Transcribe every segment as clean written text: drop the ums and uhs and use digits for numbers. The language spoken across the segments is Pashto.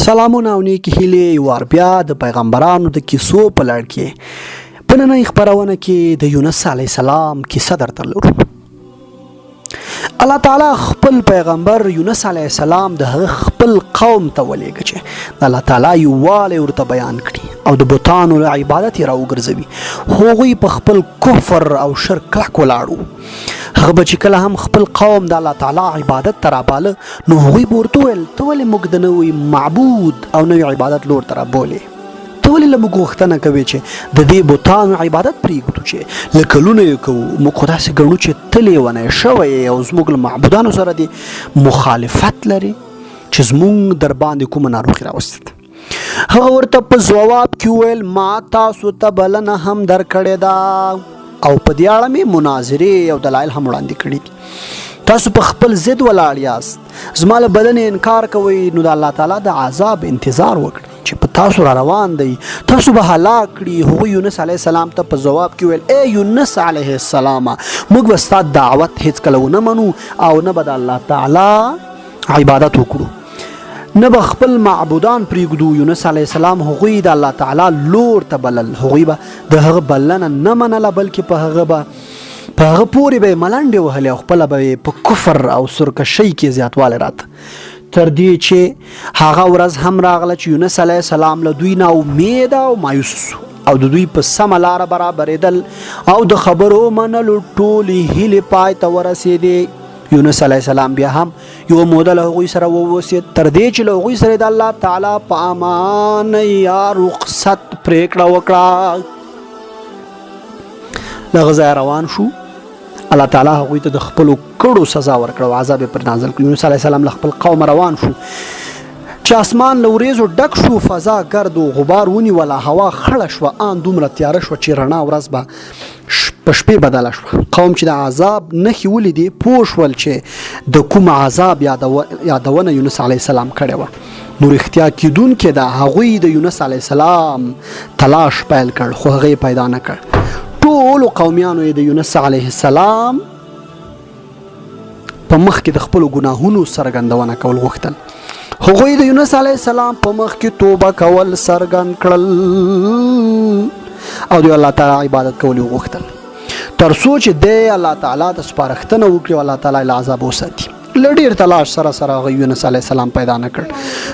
سلامونه او نیکی هیلې وار بیا د پیغمبرانو د کېسو په لړ کې په نننۍ خپرونه کې د یونس علیه السلام کیسه درته لرو. الله تعالی خپل پیغمبر یونس علیه السلام د هغه خپل قوم ته ولېږه چې الله تعالی یووالی ورته بیان کړي او د بتانو له عبادت یې راوګرځوي. هغوی په خپل کفر او شرک کلک ولاړو. هغه به چې کله هم خپل قوم د الله تعالی عبادت ته راباله نو هغوی به ورته ویل ته ولې موږ د نوي معبود او نوي عبادت لور ته رابولې؟ ته ولې له موږ غوښتنه کوې چې د دې بتانو عبادت پرېږدو چې له کلونو یې کوو؟ موږ خو داسې ګڼو چې ته لیونی شوی یې او زموږ له معبودانو سره دې مخالفت لري چې زموږ در باندې کومه ناروغي راوستې ده. هغه ورته په ځواب کې وویل ما تاسو ته بلنه هم درکړې ده او په دې اړه مې مناظرې او دلایل هم وړاندې کړي دي. تاسو په خپل ضد ولاړ یاست، زما له بلنې انکار کوئ، نو د الله تعالی د عذاب انتظار وکړئ چې په تاسو را روان دی، تاسو به هلاک کړي. هغوی یونس علیه السلام ته په ځواب کې ویل ای یونس علیه السلام، موږ به ستا دعوت هیڅکله ونه منو او نه به د الله تعالی عبادت وکړو، نه به خپل معبودان پرېږدو. یونس علیه السلام هغوی د الله تعالی لور ته بلل، هغوی به د هغه بلنه نه منله بلکې په هغه پورې به یې ملنډې وهلې او خپله به یې په کفر او سرکشۍ کې زیاتوالی راته، تر دې چې هغه ورځ هم راغله چې یونس علیه السلام له دوی نه امیده او مایوسه سو او د دوی په سمه لاره برابرېدل او د خبرو منلو ټولې هیلې پای ته ورسېدې. یونس علیه السلام بیا هم یوه موده له هغوی سره واوسېد، تر دې چې له هغوی سره د الله تعالی په امان یا رخصت پرېکړه وکړه. له هغه ځایه روان شو. الله تعالی هغوی ته د خپلو کړو سزا ورکړه او عذاب یې پر نازل کړ. یونس علیه السلام له خپل قوم روان شو چې اسمان له وریځو ډک شو، فضا ګرد و غبار ونیوله، هوا خړه شوه، ان دومره تیاره شوه چې رڼا ورځ به په شپې بدله شوه. قوم چې د عذاب نښې ولیدې پوه شول چې د کوم عذاب یادونه یونس علیه السلام کړې وه. نو رښتیا کیدونکې ده، هغوی د یونس علیه السلام تلاش پیل کړ خو هغه یې پیدا نه کړ. ټولو قومیانو یې د یونس علیه السلام په مخ کې د خپلو ګناهونو څرګندونه کول غوښتل. هغوی د یونس علیه السلام په مخ کې توبه کول څرګند کړل او د الله تعالی عبادت کول یې غوښتل، تر څو چې دی الله تعالی ته سپارښتنه وکړي او الله تعالی له عذاب وساتي. له ډېر تلاش سره هغه یونس علیه السلام پیدا نه کړ.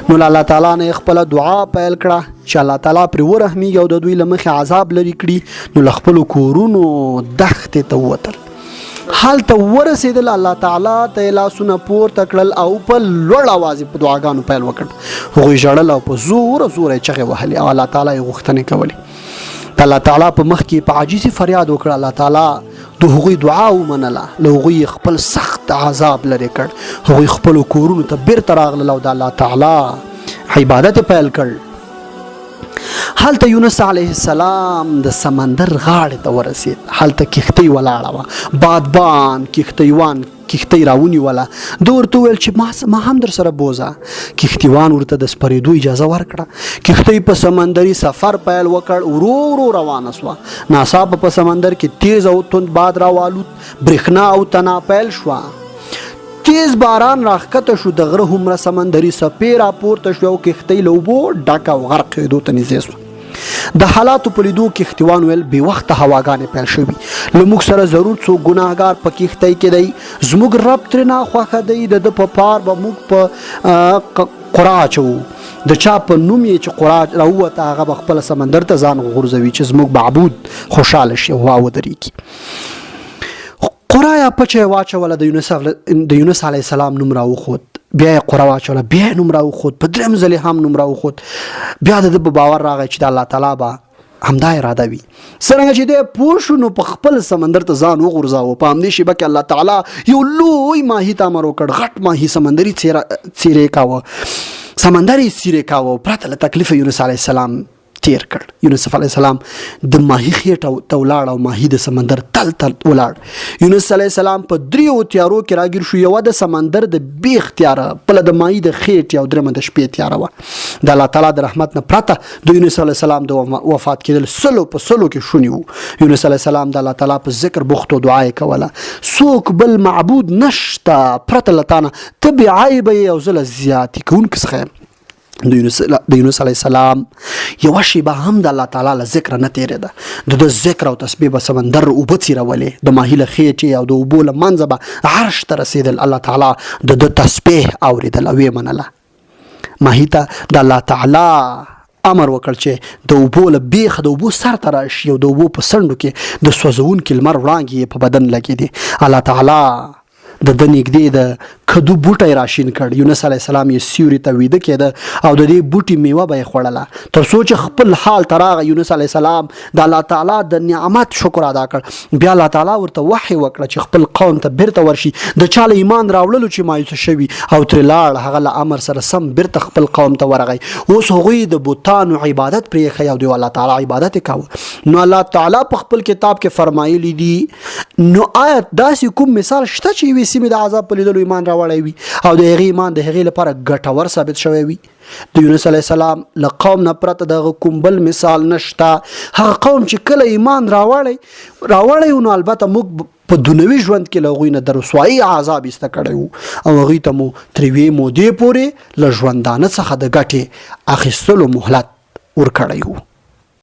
نو له الله تعالی نه یې خپله دعا پیل کړه چې الله تعالی پرې ورحمیږي او د دوی له مخې عذاب لرې کړي. نو له خپلو کورونو دښتې ته ووتل. هلته ورسېدل، الله تعالی ته یې لاسونه پورته کړل او په لوړ اواز په دعاګانو پیل وکړ. هغوی ژړل او په زوره زوره یې چغې وهلې او الله تعالی یې غوښتنې کولې. د الله تعالی په مخ کې په عاجزي فریاد وکړه. الله تعالی د هغوی دعا ومنله، له هغوی خپل سخت عذاب لرې کړ. هغوی خپلو کورونو ته بیرته راغلل او د الله تعالی عبادت پیل کړ. هلته یونس علیه السلام د سمندر غاړې ته ورسېد. هلته کښتۍ ولاړه وه، بادبان کښتۍ راونیوله. ده ورته وویل چې ما هم در سره بوځه. کښتیوان ورته د سپرېدو اجازه ورکړه. کښتۍ په سمندري سفر پیل وکړ، ورو ورو روانه سوه. ناڅاپه په سمندر کې تیز او تند باد راوالوت، برېښنا او تنا پیل شوه، تیز باران راښکته شو، د غره هومره سمندري څپې راپورته شوې او کښتۍ له اوبو ډکه او غرق کېدو ته نږدې سوه. د حالاتو په لیدو کښتیوان ویل بې وخته هواګانې پیل شوي، له موږ سره ضرور څوک ګناهګار په کښتۍ کې دی، زموږ رب ترې ناخوښه دی، د ده په پار به موږ په قرا اچوو. د چا په نوم یې چې قرا راووته هغه به خپله سمندر ته ځان غورځوي چې زموږ معبود خوشحاله شي او هوا ودرېږي. قرا یا پچه واچوله، د یونس علیه السلام نوم راوښود، بیا یې قرا واچوله، بیا یې نوم راوښود، په درېیم ځل یې هم نوم راوښود. بیا د ده په باور راغی چې د الله تعالی به همدا اراده وي. څرنګه چې دی پوه شو نو په خپل سمندر ته ځان وغورځاوه. په همدې شیبه کې الله تعالی یو لوی ماهي ته امر وکړ. غټ ماهي سمندري څیرې کاوه، سمندر یې څیرې کاوه. پرته له تکلیفه یونس علیه السلام تیر کړ. یونس علیه السلام د ماهي خېټه ته ولاړ او ماهي د سمندر تل ولاړ. یونس علیه السلام په دریو تیارو کې راګیر شو. یوه د سمندر د بیخ تیاره، بله د ماهي د خېټې او درېمه د شپې تیاره وه. د الله تعالی د رحمت نه پرته د یونس علیه السلام د وفات کېدل سلو په سلو کې شوني وو. یونس علیه السلام د الله تعالی په ذکر بوخت او دعا یې کوله. څوک بل معبود نشته پرته له تا نه، ته بې عیبه یې او زه له زیاتې کوونکي څخه یم. د یونس علیه السلام یوه شیبه هم د الله تعالی له ذکره نه تېرېده. د ذکر او تسبیح به سمندر اوبه څیرولې، د ماهي له خېټې او د اوبو له منځه به عرش ته رسېدل. الله تعالی د ده تسبیح اورېدل او ویې منله. ماهي ته د الله تعالی امر وکړ چې د اوبو له بیخه د اوبو سر ته راشي او د اوبو په څنډو کې د سوځونکي لمر وړانګې یې په بدن لګېدې. الله تعالی د ده نږدې د کدو بوټی راشین کړ. یونس علیه السلام یې سیوري ته ویده کېده او د دې بوټي میوه به یې خوړله تر څو چې خپل حال ته راغی. یونس علیه السلام د الله تعالی د نعمت شکر ادا کړ. بیا الله تعالی ورته وحی وکړه چې خپل قوم ته بیرته ورشي. د چا له ایمان راوړلو چې مایوسه شوي او ترې لاړ، هغه له امر سره سم بیرته خپل قوم ته ورغی. اوس هغوی د بوتانو عبادت پرېښی او د الله تعالی عبادت یې کاوه. نو الله تعالی په خپل کتاب کې فرمایلی دي، نو آیا داسې کوم مثال شته چې یوې سیمې د عذاب په لیدلو ایمان راوړی وي او د هغې ایمان د هغې لپاره ګټور ثابت شوی وي؟ د یونس علیه السلام له قوم نه پرته دغه کوم بل مثال نشته. هغه قوم چې کله ایمان راوړی نو البته موږ په دنیوي ژوند کې له هغوی نه د رسوایي عذاب ایسته کړی وو او هغوی ته مو تر یوې مودې پورې له ژوندانه څخه د ګټې اخیستلو مهلت ورکړی وو.